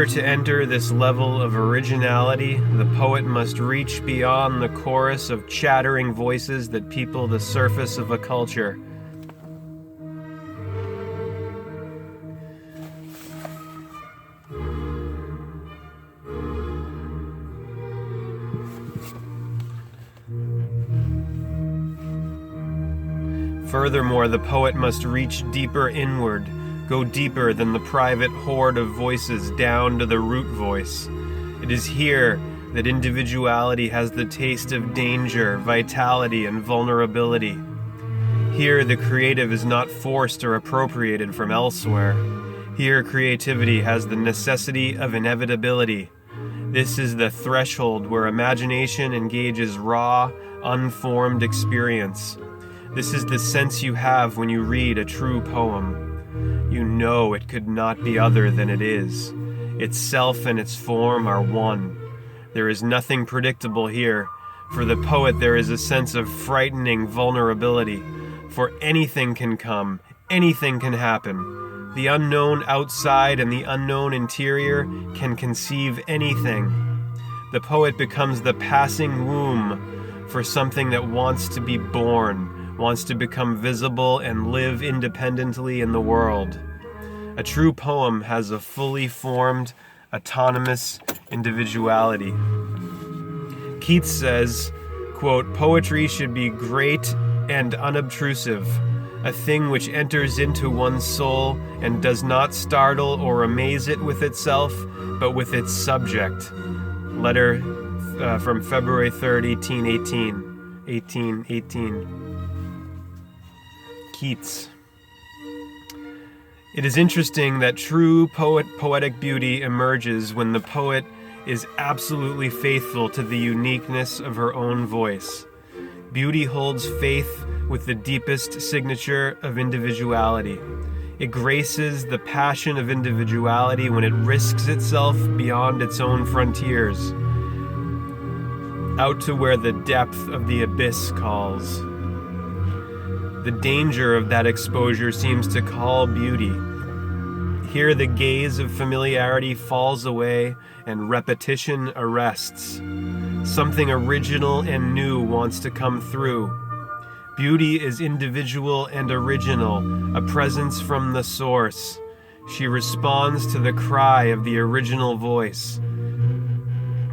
order to enter this level of originality, the poet must reach beyond the chorus of chattering voices that people the surface of a culture. Furthermore, the poet must reach deeper inward, go deeper than the private horde of voices down to the root voice. It is here that individuality has the taste of danger, vitality, and vulnerability. Here, the creative is not forced or appropriated from elsewhere. Here, creativity has the necessity of inevitability. This is the threshold where imagination engages raw, unformed experience. This is the sense you have when you read a true poem. You know it could not be other than it is. Itself and its form are one. There is nothing predictable here. For the poet, there is a sense of frightening vulnerability. For anything can come, anything can happen. The unknown outside and the unknown interior can conceive anything. The poet becomes the passing womb for something that wants to be born, wants to become visible and live independently in the world. A true poem has a fully formed, autonomous individuality. Keats says, quote, "Poetry should be great and unobtrusive, a thing which enters into one's soul and does not startle or amaze it with itself, but with its subject." Letter from February 3rd, 1818. Keats. It is interesting that true poetic beauty emerges when the poet is absolutely faithful to the uniqueness of her own voice. Beauty holds faith with the deepest signature of individuality. It graces the passion of individuality when it risks itself beyond its own frontiers, out to where the depth of the abyss calls. The danger of that exposure seems to call beauty. Here the gaze of familiarity falls away and repetition arrests. Something original and new wants to come through. Beauty is individual and original, a presence from the source. She responds to the cry of the original voice.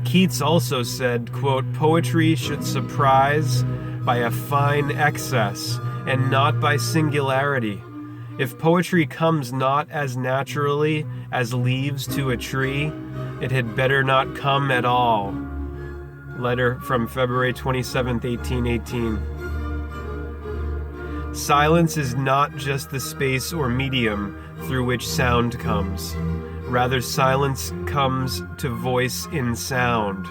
Keats also said, quote, "Poetry should surprise by a fine excess and not by singularity. If poetry comes not as naturally as leaves to a tree, it had better not come at all." Letter from February 27th, 1818. Silence is not just the space or medium through which sound comes. Rather, silence comes to voice in sound.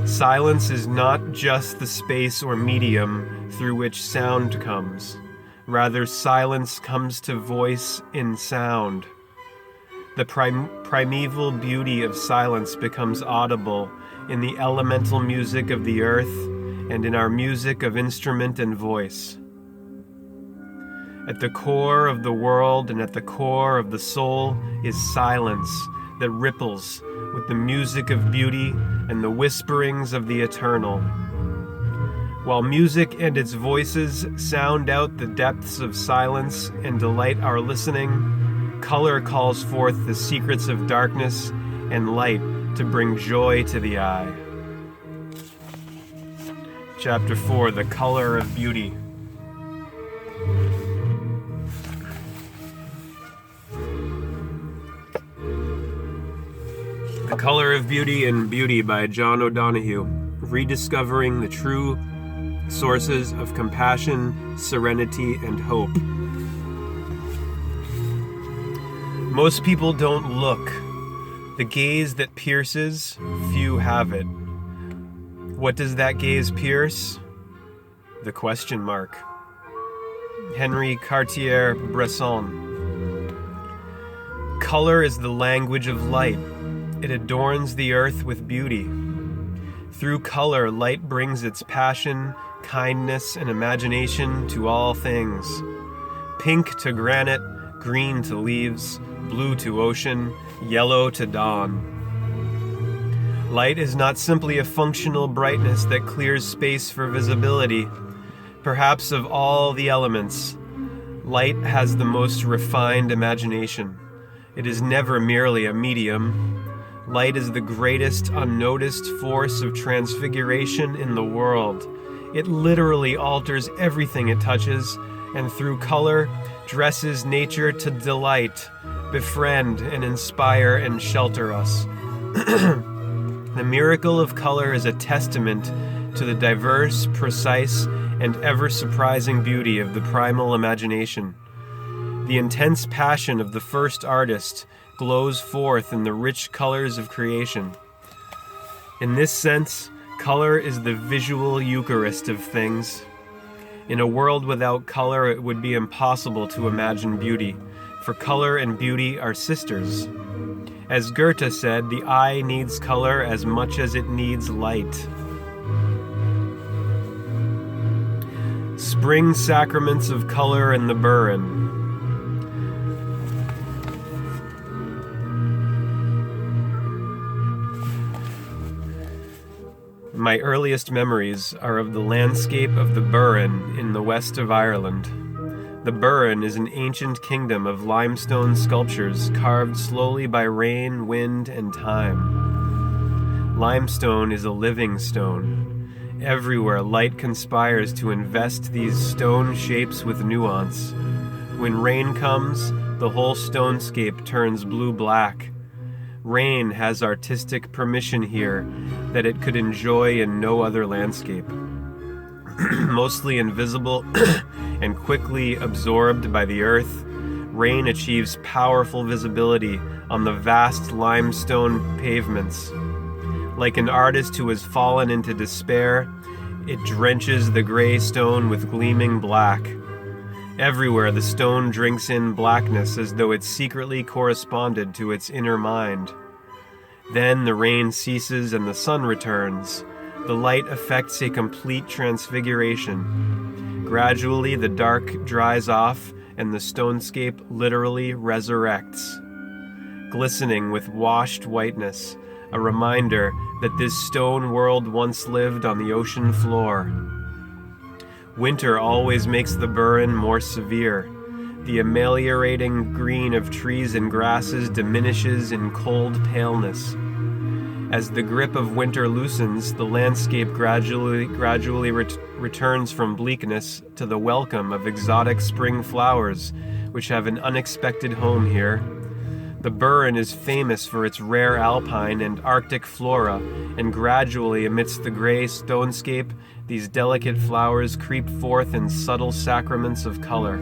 Silence is not just the space or medium through which sound comes. Rather, silence comes to voice in sound. The primeval beauty of silence becomes audible in the elemental music of the earth and in our music of instrument and voice. At the core of the world and at the core of the soul is silence that ripples with the music of beauty and the whisperings of the eternal. While music and its voices sound out the depths of silence and delight our listening, color calls forth the secrets of darkness and light to bring joy to the eye. Chapter 4, The Color of Beauty. The Color of Beauty and Beauty by John O'Donohue, rediscovering the true sources of compassion, serenity, and hope. Most people don't look. The gaze that pierces, few have it. What does that gaze pierce? The question mark. Henri Cartier-Bresson. Color is the language of light. It adorns the earth with beauty. Through color, light brings its passion, kindness, and imagination to all things. Pink to granite, green to leaves, blue to ocean, yellow to dawn. Light is not simply a functional brightness that clears space for visibility. Perhaps of all the elements, light has the most refined imagination. It is never merely a medium. Light is the greatest unnoticed force of transfiguration in the world. It literally alters everything it touches, and through color, dresses nature to delight, befriend, and inspire and shelter us. The miracle of color is a testament to the diverse, precise, and ever-surprising beauty of the primal imagination. The intense passion of the first artist glows forth in the rich colors of creation. In this sense, color is the visual Eucharist of things. In a world without color, it would be impossible to imagine beauty, for color and beauty are sisters. As Goethe said, the eye needs color as much as it needs light. Spring sacraments of color in the Burren. My earliest memories are of the landscape of the Burren in the west of Ireland. The Burren is an ancient kingdom of limestone sculptures carved slowly by rain, wind, and time. Limestone is a living stone. Everywhere light conspires to invest these stone shapes with nuance. When rain comes, the whole stonescape turns blue-black. Rain has artistic permission here that it could enjoy in no other landscape. Mostly invisible and quickly absorbed by the earth, rain achieves powerful visibility on the vast limestone pavements. Like an artist who has fallen into despair, it drenches the gray stone with gleaming black. Everywhere the stone drinks in blackness as though it secretly corresponded to its inner mind. Then the rain ceases and the sun returns. The light effects a complete transfiguration. Gradually the dark dries off and the stonescape literally resurrects. Glistening with washed whiteness, a reminder that this stone world once lived on the ocean floor. Winter always makes the Burren more severe. The ameliorating green of trees and grasses diminishes in cold paleness. As the grip of winter loosens, the landscape gradually returns from bleakness to the welcome of exotic spring flowers, which have an unexpected home here. The Burren is famous for its rare alpine and Arctic flora, and gradually amidst the gray stonescape, these delicate flowers creep forth in subtle sacraments of color.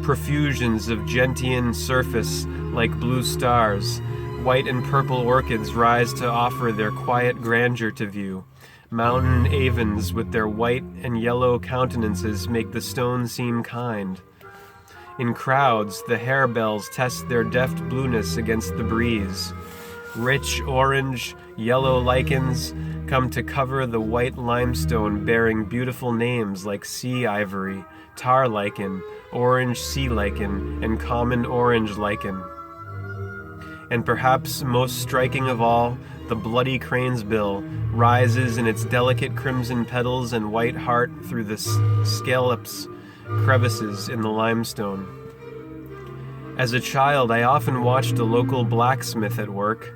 Profusions of gentian surface like blue stars. White and purple orchids rise to offer their quiet grandeur to view. Mountain avens with their white and yellow countenances make the stone seem kind. In crowds, the harebells test their deft blueness against the breeze. Rich orange, yellow lichens come to cover the white limestone bearing beautiful names like sea ivory, tar lichen, orange sea lichen, and common orange lichen. And perhaps most striking of all, the bloody cranesbill rises in its delicate crimson petals and white heart through the scallops crevices in the limestone. As a child, I often watched a local blacksmith at work.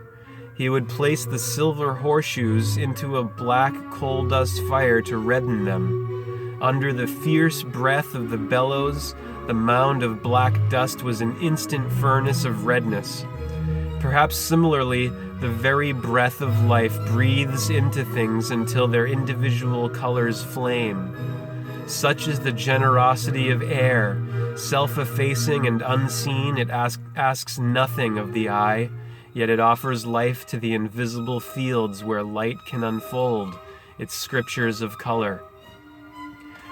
He would place the silver horseshoes into a black coal dust fire to redden them. Under the fierce breath of the bellows, the mound of black dust was an instant furnace of redness. Perhaps similarly, the very breath of life breathes into things until their individual colors flame. Such is the generosity of air. Self-effacing and unseen, it asks nothing of the eye, yet it offers life to the invisible fields where light can unfold its scriptures of color.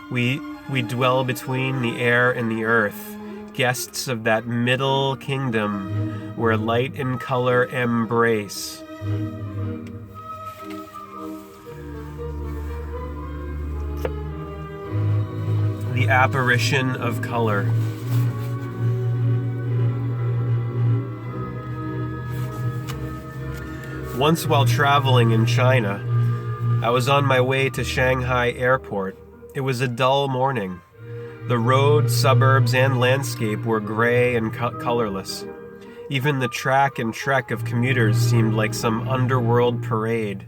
We dwell between the air and the earth, guests of that middle kingdom where light and color embrace. The apparition of color. Once while traveling in China, I was on my way to Shanghai Airport. It was a dull morning. The road, suburbs, and landscape were gray and colorless. Even the track and trek of commuters seemed like some underworld parade.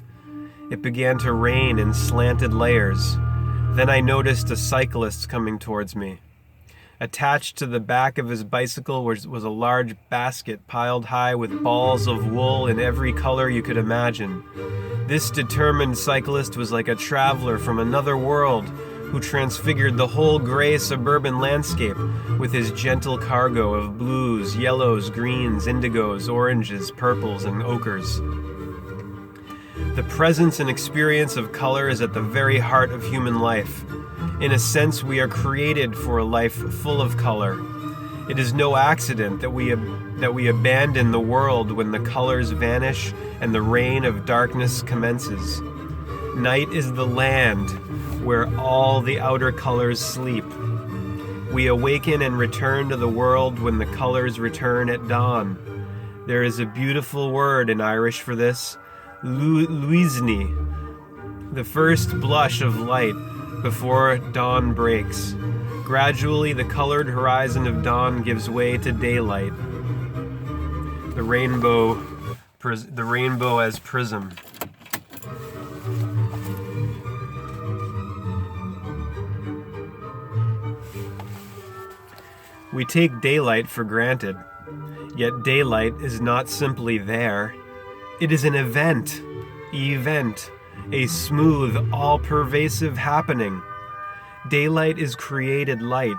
It began to rain in slanted layers. Then I noticed a cyclist coming towards me. Attached to the back of his bicycle was a large basket piled high with balls of wool in every color you could imagine. This determined cyclist was like a traveler from another world who transfigured the whole gray suburban landscape with his gentle cargo of blues, yellows, greens, indigos, oranges, purples, and ochres. The presence and experience of color is at the very heart of human life. In a sense, we are created for a life full of color. It is no accident that we abandon the world when the colors vanish and the reign of darkness commences. Night is the land where all the outer colors sleep. We awaken and return to the world when the colors return at dawn. There is a beautiful word in Irish for this, luisni, the first blush of light before dawn breaks. Gradually, the colored horizon of dawn gives way to daylight. The rainbow as prism. We take daylight for granted, yet daylight is not simply there. It is an event, a smooth, all-pervasive happening. Daylight is created light,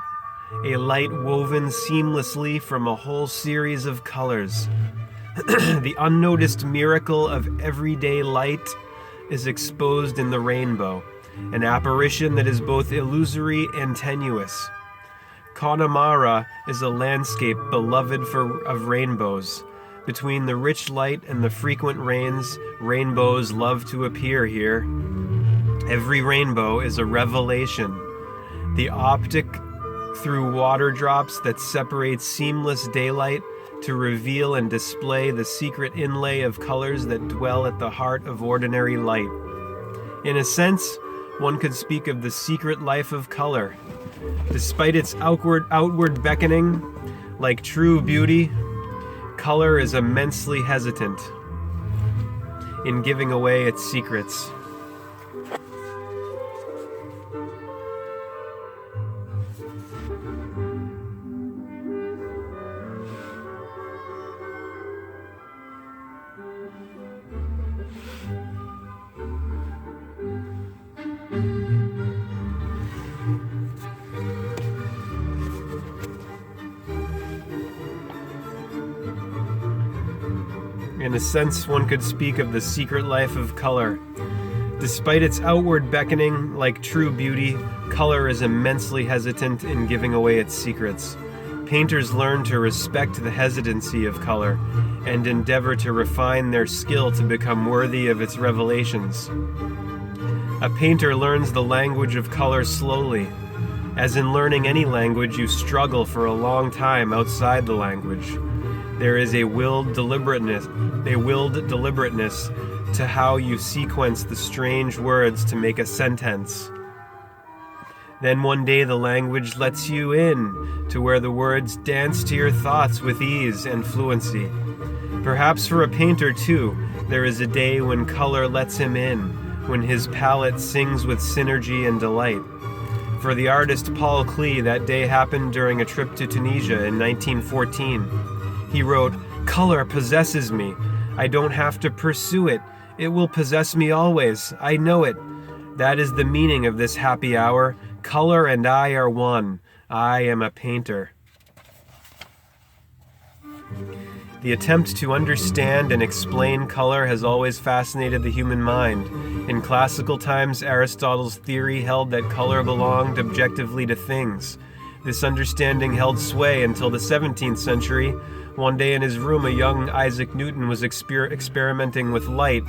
a light woven seamlessly from a whole series of colors. The unnoticed miracle of everyday light is exposed in the rainbow, an apparition that is both illusory and tenuous. Connemara is a landscape beloved of rainbows. Between the rich light and the frequent rains, rainbows love to appear here. Every rainbow is a revelation. The optic through water drops that separates seamless daylight to reveal and display the secret inlay of colors that dwell at the heart of ordinary light. In a sense, one could speak of the secret life of color. Despite its outward beckoning, like true beauty, color is immensely hesitant in giving away its secrets. In a sense, one could speak of the secret life of color. Despite its outward beckoning, like true beauty, color is immensely hesitant in giving away its secrets. Painters learn to respect the hesitancy of color and endeavor to refine their skill to become worthy of its revelations. A painter learns the language of color slowly. As in learning any language, you struggle for a long time outside the language. There is a willed deliberateness to how you sequence the strange words to make a sentence. Then one day the language lets you in to where the words dance to your thoughts with ease and fluency. Perhaps for a painter too, there is a day when color lets him in, when his palette sings with synergy and delight. For the artist Paul Klee, that day happened during a trip to Tunisia in 1914. He wrote, "Color possesses me. I don't have to pursue it. It will possess me always. I know it. That is the meaning of this happy hour. Color and I are one. I am a painter." The attempt to understand and explain color has always fascinated the human mind. In classical times, Aristotle's theory held that color belonged objectively to things. This understanding held sway until the 17th century. One day in his room, a young Isaac Newton was experimenting with light.